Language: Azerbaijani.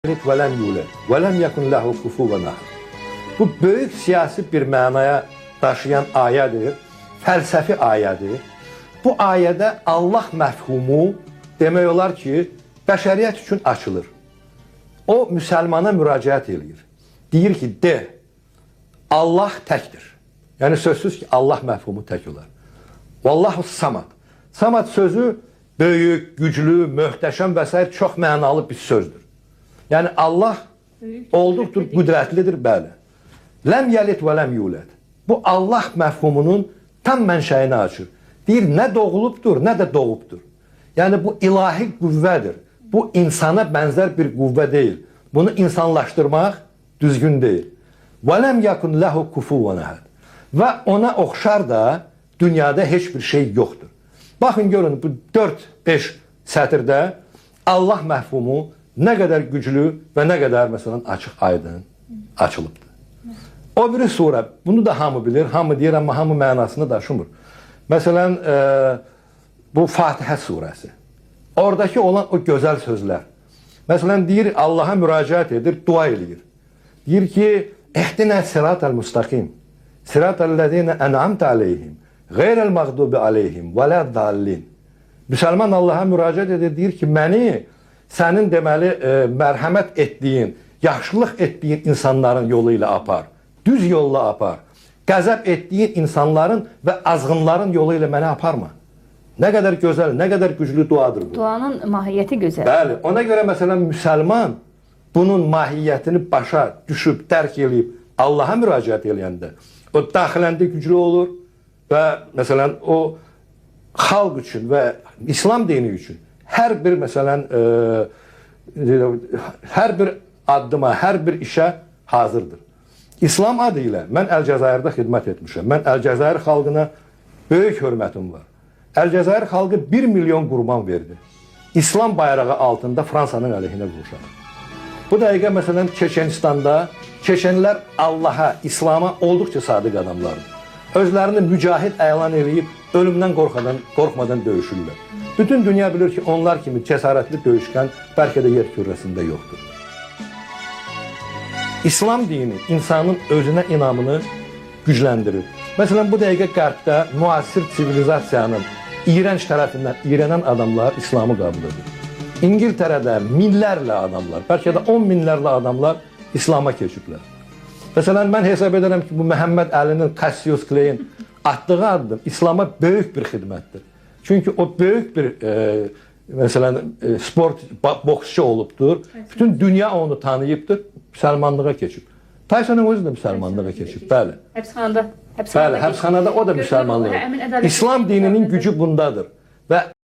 وَلَمْ يُولَدْ وَلَمْ يَكُنْ لَهُ كُفُوًا أَحَدٌ. Bu böyük siyasi bir mənaya daşıyan ayədir, fəlsəfi ayədir. Bu ayədə Allah məfhumu demək olar ki, bəşəriyyət üçün açılır. O, müsəlmana müraciət edir. Deyir ki, Allah təkdir. Yəni, sözsüz ki, Allah məfhumu tək olar. Vallahu samad. Samad sözü böyük, güclü, möhtəşəm və s. çox mənalı bir sözdür. Yəni, Allah olduqdur, qüdrətlidir, bəli. Ləm yəlid və ləm yulad. Bu, Allah məfhumunun tam mənşəyini açır. Deyir, nə doğulubdur, nə də doğubdur. Yəni, bu ilahi qüvvədir. Bu, insana bənzər bir qüvvə deyil. Bunu insanlaşdırmaq düzgün deyil. Və ləm yakun ləhu kufuvan əhəd. Və ona oxşar da dünyada heç bir şey yoxdur. Baxın, görün, bu 4-5 sətirdə Allah məfhumu nə qədər güclü və nə qədər, məsələn, açıq aydın açılıbdır. O biri surə, bunu da hamı bilir, hamı deyir, amma hamı mənasını daşımır. Məsələn, bu Fatihə surəsi. Oradakı olan o gözəl sözlər. Məsələn, deyir, Allaha müraciət edir, dua edir. Deyir ki, ehdinə sıratəl müstəqim, sıratəl-ləzinə ən'amtə aleyhim, qeyrəl məğdubi aleyhim, və lə dallin. Müsəlman Allaha müraciət edir, deyir ki, məni sənin deməli mərhəmət etdiyin, yaxşılıq etdiyin insanların yolu ilə apar, düz yolla apar. Qəzəb etdiyin insanların və azğınların yolu ilə məni aparma. Nə qədər gözəl, nə qədər güclü duadır bu. Duanın mahiyyəti gözəl. Bəli, ona görə məsələn müsəlman bunun mahiyyətini başa düşüb, dərk eləyib Allaha müraciət eləyəndə o daxiləndə güclü olur və məsələn o xalq üçün və İslam dini üçün hər bir məsələn hər bir addıma, hər bir işə hazırdır. İslam adı ilə mən Əlcəzairdə xidmət etmişəm. Mən Əlcəzair xalqına böyük hörmətim var. Əlcəzair xalqı 1 milyon qurban verdi. İslam bayrağı altında Fransanın əleyhinə vuruşaq. Bu dəqiqə məsələn Çeçenistanda Çeçenlər Allaha, İslama olduqca sadiq adamlardır. Özlərini mücahid elan edib ölümdən qorxmadan döyüşürlər. Bütün dünya bilir ki, onlar kimi cəsarətli döyüşkən bəlkə də yer kürəsində yoxdur. İslam dini insanın özünə inamını gücləndirir. Məsələn, bu dəqiqə qərbdə müasir sivilizasiyanın iyrənc tərəfindən iyrənən adamlar İslamı qəbul edir. İngiltərədə minlərlə adamlar, bəlkə də 10 minlərlə adamlar İslama keçiblər. Məsələn, mən hesab edirəm ki, bu Məhəmməd Əlinin, Cassius Clay'in atdığı addım İslama böyük bir xidmətdir. Çünki o böyük bir məsələn, sport boksçu olubdur. Bütün dünya onu tanıyıbdır, müsəlmanlığa keçib. Taysonun özü də müsəlmanlığa keçib, bəli. Həbsxanada. Bəli, həbsxanada o da müsəlmanlığa. İslam dininin gücü bundadır. Və